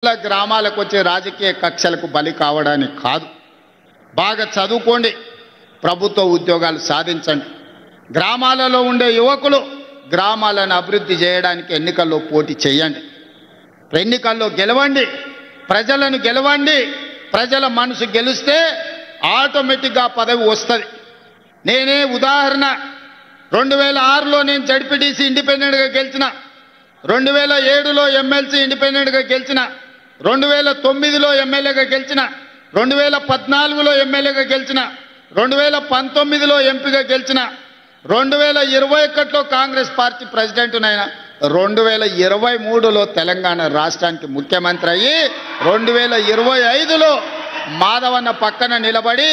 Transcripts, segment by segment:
గ్రామాలకు వచ్చే రాజకీయ కక్షలకు బలి కావడానికి కాదు. బాగా చదువుకోండి, ప్రభుత్వ ఉద్యోగాలు సాధించండి. గ్రామాలలో ఉండే యువకులు గ్రామాలను అభివృద్ధి చేయడానికి ఎన్నికల్లో పోటీ చేయండి. ఎన్నికల్లో గెలవండి, ప్రజలను గెలవండి. ప్రజల మనసు గెలిస్తే ఆటోమేటిక్గా పదవి వస్తుంది. నేనే ఉదాహరణ, 2006లో నేను జడ్పీటీసీ ఇండిపెండెంట్గా గెలిచిన, 2007లో ఎమ్మెల్సీ ఇండిపెండెంట్గా గెలిచిన, 2009లో ఎమ్మెల్యేగా గెలిచిన, 2014లో ఎమ్మెల్యేగా గెలిచిన, 2019లో ఎంపీగా గెలిచిన, 2021లో కాంగ్రెస్ పార్టీ ప్రెసిడెంట్నైనా, 2023లో తెలంగాణ రాష్ట్రానికి ముఖ్యమంత్రి అయ్యి 2025లో మాధవన్న పక్కన నిలబడి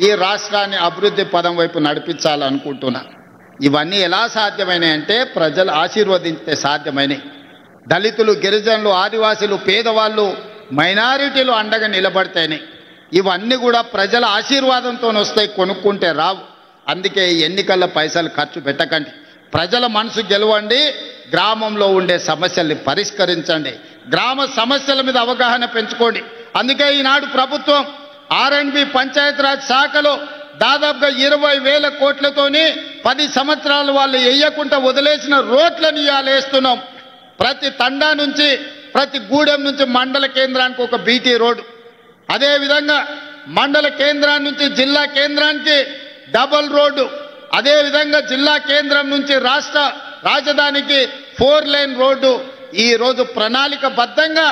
ఈ రాష్ట్రాన్ని అభివృద్ధి పదం వైపు నడిపించాలనుకుంటున్నా. ఇవన్నీ ఎలా సాధ్యమైనాయి అంటే ప్రజలు ఆశీర్వదించితే సాధ్యమైనవి. దళితులు, గిరిజనులు, ఆదివాసీలు, పేదవాళ్ళు, మైనారిటీలు అండగా నిలబడితేనే ఇవన్నీ కూడా ప్రజల ఆశీర్వాదంతో వస్తాయి, కొనుక్కుంటే రావు. అందుకే ఎన్నికల్లో పైసలు ఖర్చు పెట్టకండి, ప్రజల మనసు గెలవండి, గ్రామంలో ఉండే సమస్యల్ని పరిష్కరించండి, గ్రామ సమస్యల మీద అవగాహన పెంచుకోండి. అందుకే ఈనాడు ప్రభుత్వం ఆర్ఎండ్బి పంచాయతీరాజ్ శాఖలో దాదాపుగా 20,000 కోట్లతోని 10 సంవత్సరాలు వాళ్ళు వేయకుండా వదిలేసిన రోడ్లను ఇవాళ వేస్తున్నాం. ప్రతి తండా నుంచి, ప్రతి గూడెం నుంచి మండల కేంద్రానికి ఒక బీటీ రోడ్డు, అదేవిధంగా మండల కేంద్రాన్ని నుంచి జిల్లా కేంద్రానికి డబల్ రోడ్డు, అదేవిధంగా జిల్లా కేంద్రం నుంచి రాష్ట్ర రాజధానికి 4 లేన్ రోడ్డు. ఈరోజు ప్రణాళికబద్ధంగా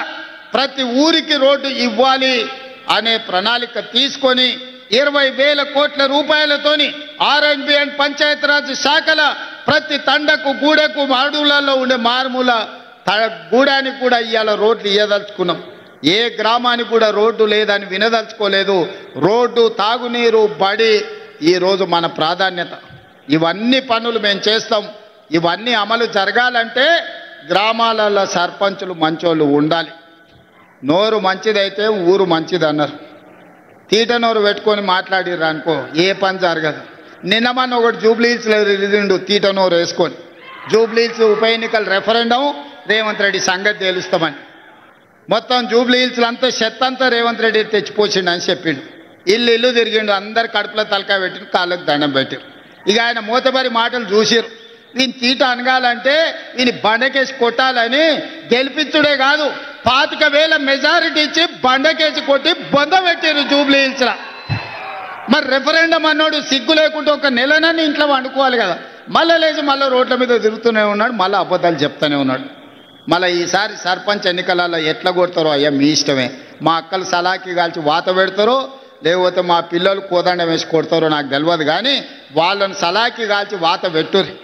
ప్రతి ఊరికి రోడ్డు ఇవ్వాలి అనే ప్రణాళిక తీసుకొని 20,000 కోట్ల రూపాయలతోని ఆర్ఎండ్బి అండ్ పంచాయతీరాజ్ శాఖల ప్రతి తండకు, గూడెకు, అడవులలో ఉండే మారుమూల గూడానికి కూడా ఇవాళ రోడ్లు ఇవ్వదలుచుకున్నాం. ఏ గ్రామానికి కూడా రోడ్డు లేదని వినదలుచుకోలేదు. రోడ్డు, తాగునీరు, బడి ఈరోజు మన ప్రాధాన్యత. ఇవన్నీ పనులు మేము చేస్తాం. ఇవన్నీ అమలు జరగాలంటే గ్రామాలలో సర్పంచులు మంచోళ్ళు ఉండాలి. నోరు మంచిదైతే ఊరు మంచిది అన్నారు. తీట నోరు పెట్టుకొని మాట్లాడిర్రు అనుకో ఏ పని జరగదు. నిన్నమన్న ఒకటి జూబ్లీహిల్స్లో రిజిండు తీట నోరు వేసుకొని, జూబ్లీహిల్స్ ఉప ఎన్నికల రెఫరెండం రేవంత్ రెడ్డి సంగతి తేలుస్తామని. మొత్తం జూబ్లీహిల్స్లో అంతా చెత్త అంతా రేవంత్ రెడ్డి తెచ్చిపోసిండు అని చెప్పిండు. ఇల్లు తిరిగిండు, అందరు కడుపులో తలకాయ పెట్టిన, కాళ్ళకు దండం పెట్టారు. ఇక ఆయన మూతబరి మాటలు చూసిరు. దీన్ని తీట అనగాలంటే దీన్ని బండకేసి కొట్టాలని గెలిపించుడే కాదు, 25,000 మెజారిటీ ఇచ్చి బండకేసి కొట్టి బొంద పెట్టారు జూబ్లీహిల్స్లో. మరి రెఫరెండం అన్నాడు సిగ్గు లేకుంటే ఒక నెలనని ఇంట్లో వండుకోవాలి కదా. మళ్ళీ లేచి మళ్ళీ రోడ్ల మీద తిరుగుతూనే ఉన్నాడు, మళ్ళీ అబద్ధాలు చెప్తూనే ఉన్నాడు. మళ్ళీ ఈసారి సర్పంచ్ ఎన్నికలలో ఎట్లా కొడతారో అయ్యా మీ ఇష్టమే. మా అక్కలు సలాకి కాల్చి వాత పెడతారో, లేకపోతే మా పిల్లలు కోదండం వేసి కొడతారో నాకు తెలియదు, కానీ వాళ్ళని సలాకి కాల్చి వాత పెట్టుర్రి.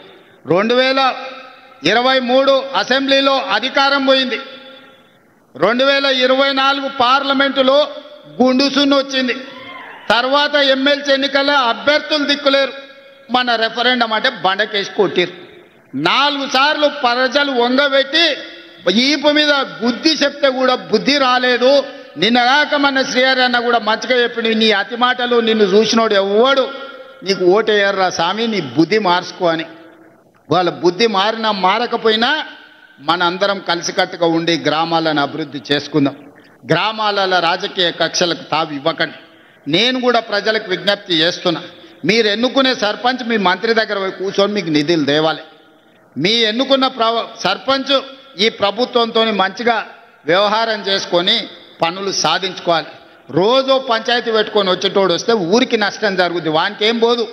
2023 అసెంబ్లీలో అధికారం పోయింది, 2024 పార్లమెంటులో గుండుసున్ను వచ్చింది. తర్వాత ఎమ్మెల్సీ ఎన్నికల్లో అభ్యర్థులు దిక్కులేరు. మన రెఫరెండం అంటే బండకేసి కొట్టిరు. 4 సార్లు ప్రజలు వంగబెట్టి ఈపు మీద బుద్ధి చెప్తే కూడా బుద్ధి రాలేదు. నిన్నగాక మన శ్రీహరి అన్న కూడా మంచిగా చెప్పిండు, నీ అతి మాటలు నిన్ను చూసినోడు ఎవ్వడు నీకు ఓటేయర్రా స్వామి, నీ బుద్ధి మార్చుకో అని. వాళ్ళ బుద్ధి మారినా మారకపోయినా మనందరం కలిసికట్టుగా ఉండి గ్రామాలను అభివృద్ధి చేసుకుందాం. గ్రామాలలో రాజకీయ కక్షలకు తావు ఇవ్వకండి. నేను కూడా ప్రజలకు విజ్ఞప్తి చేస్తున్నా, మీరు ఎన్నుకునే సర్పంచ్ మీ మంత్రి దగ్గర పోయి కూర్చొని మీకు నిధులు తేవాలి. మీ ఎన్నుకున్న సర్పంచ్ ఈ ప్రభుత్వంతో మంచిగా వ్యవహారం చేసుకొని పనులు సాధించుకోవాలి. రోజు పంచాయతీ పెట్టుకొని వచ్చేటోడు వస్తే ఊరికి నష్టం జరుగుద్ది, వానికి ఏం పోదు,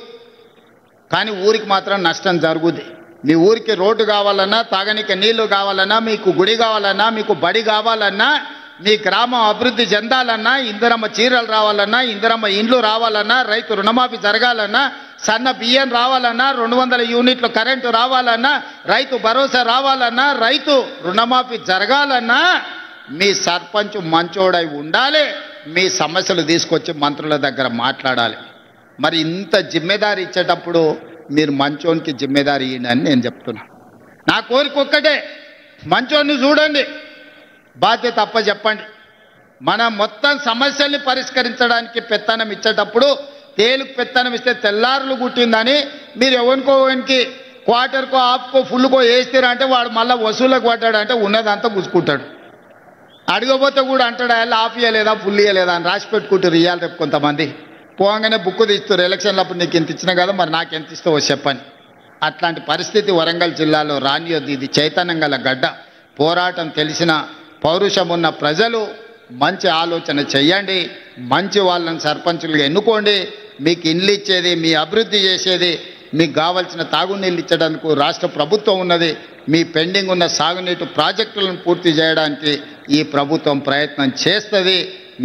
కానీ ఊరికి మాత్రం నష్టం జరుగుద్ది. మీ ఊరికి రోడ్డు కావాలన్నా, తాగనీకి నీళ్లు కావాలన్నా, మీకు గుడి కావాలన్నా, మీకు బడి కావాలన్నా, మీ గ్రామం అభివృద్ధి చెందాలన్నా, ఇందిరమ్మ చీరలు రావాలన్నా, ఇందిరమ్మ ఇండ్లు రావాలన్నా, రైతు రుణమాఫీ జరగాలన్నా, సన్న బియ్యం రావాలన్నా, 200 యూనిట్లు కరెంటు రావాలన్నా, రైతు భరోసా రావాలన్నా, రైతు రుణమాఫీ జరగాలన్నా మీ సర్పంచ్ మంచోడై ఉండాలి. మీ సమస్యలు తీసుకొచ్చి మంత్రుల దగ్గర మాట్లాడాలి. మరి ఇంత జిమ్మెదారి ఇచ్చేటప్పుడు మీరు మంచోనికి జిమ్మెదారి ఇయ్యండి అని నేను చెప్తున్నా. నా కోరిక ఒక్కటే, మంచోన్ని చూడండి, బాధ్యత తప్ప చెప్పండి. మన మొత్తం సమస్యల్ని పరిష్కరించడానికి పెత్తనం ఇచ్చేటప్పుడు తేలుకు పెత్తనం ఇస్తే తెల్లారులు గుట్టిందని మీరు ఎవరికోనికి క్వార్టర్కో, హాఫ్కో, ఫుల్కో వేస్తారంటే వాడు మళ్ళీ వసూళ్ళకు పడ్డాడంటే ఉన్నదంతా గుంజుకుంటాడు. అడగబోతే కూడా అంటాడు అలా ఆఫ్ ఇయ్యలేదా ఫుల్ ఇయ్యలేదా అని రాసి పెట్టుకుంటారు ఇవ్వాలి రేపు కొంతమంది పోగానే బుక్కు తీస్తారు ఎలక్షన్లప్పుడు నీకు ఎంత ఇచ్చినా కదా మరి నాకు ఎంత ఇస్తావో చెప్పని. అట్లాంటి పరిస్థితి వరంగల్ జిల్లాలో రానియొద్దు. ఇది చైతన్యం గల గడ్డ. పోరాటం తెలిసిన పౌరుషం ఉన్న ప్రజలు మంచి ఆలోచన చెయ్యండి, మంచి వాళ్ళని సర్పంచులుగా ఎన్నుకోండి. మీకు ఇండ్లు ఇచ్చేది, మీ అభివృద్ధి చేసేది, మీకు కావాల్సిన తాగునీళ్ళు ఇచ్చడానికి రాష్ట్ర ప్రభుత్వం ఉన్నది. మీ పెండింగ్ ఉన్న సాగునీటి ప్రాజెక్టులను పూర్తి చేయడానికి ఈ ప్రభుత్వం ప్రయత్నం చేస్తుంది.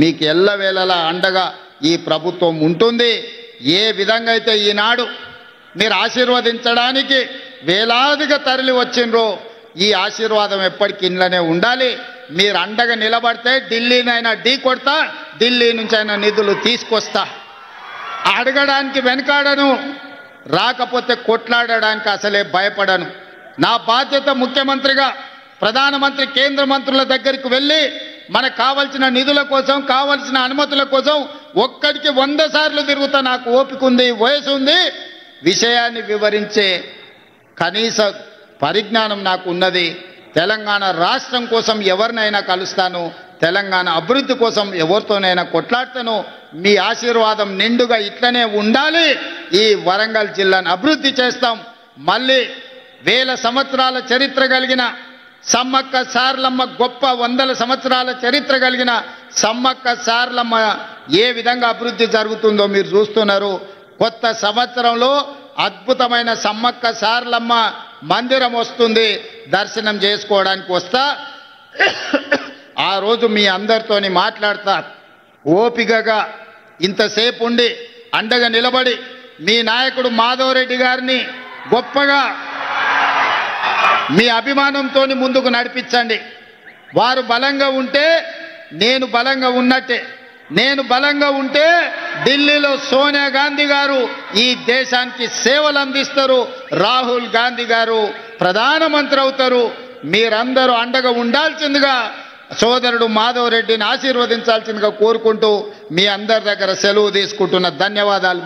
మీకు ఎల్లవేళలా అండగా ఈ ప్రభుత్వం ఉంటుంది. ఏ విధంగా అయితే ఈనాడు మీరు ఆశీర్వదించడానికి వేలాదిగా తరలి వచ్చిండ్రో ఈ ఆశీర్వాదం ఎప్పటికీ ఇంట్లోనే ఉండాలి. మీరు అండగా నిలబడితే ఢిల్లీనైనా ఢీ కొడతా, ఢిల్లీ నుంచి అయినా నిధులు తీసుకొస్తా. అడగడానికి వెనకాడను, రాకపోతే కొట్లాడడానికి అసలే భయపడను. నా బాధ్యత ముఖ్యమంత్రిగా ప్రధానమంత్రి కేంద్ర మంత్రుల దగ్గరికి వెళ్ళి మనకు కావాల్సిన నిధుల కోసం, కావాల్సిన అనుమతుల కోసం ఒక్కడికి 100 సార్లు తిరుగుతా. నాకు ఓపిక ఉంది, వయసు ఉంది, విషయాన్ని వివరించే కనీస పరిజ్ఞానం నాకు ఉన్నది. తెలంగాణ రాష్ట్రం కోసం ఎవరినైనా కలుస్తాను, తెలంగాణ అభివృద్ధి కోసం ఎవరితోనైనా కొట్లాడతాను. మీ ఆశీర్వాదం నిండుగా ఇట్లనే ఉండాలి. ఈ వరంగల్ జిల్లాను అభివృద్ధి చేస్తాం. మళ్ళీ 1000 సంవత్సరాల చరిత్ర కలిగిన సమ్మక్క సార్లమ్మ, గొప్ప 100 సంవత్సరాల చరిత్ర కలిగిన సమ్మక్క సార్లమ్మ ఏ విధంగా అభివృద్ధి జరుగుతుందో మీరు చూస్తున్నారు. కొత్త సంవత్సరంలో అద్భుతమైన సమ్మక్క సార్లమ్మ మందిరం వస్తుంది. దర్శనం చేసుకోవడానికి వస్తా. ఆ రోజు మీ అందరితోని మాట్లాడతా. ఓపికగా ఇంతసేపు ఉండి అండగా నిలబడి మీ నాయకుడు మాధవరెడ్డి గారిని గొప్పగా మీ అభిమానంతో ముందుకు నడిపించండి. వారు బలంగా ఉంటే నేను బలంగా ఉన్నట్టే. నేను బలంగా ఉంటే ఢిల్లీలో సోనియా గాంధీ గారు ఈ దేశానికి సేవలు అందిస్తారు, రాహుల్ గాంధీ గారు ప్రధానమంత్రి అవుతారు. మీరందరూ అండగా ఉండాల్సిందిగా సోదరుడు మాధవ్ రెడ్డిని ఆశీర్వదించాల్సిందిగా కోరుకుంటూ మీ అందరి దగ్గర సెలవు తీసుకుంటున్న. ధన్యవాదాలు.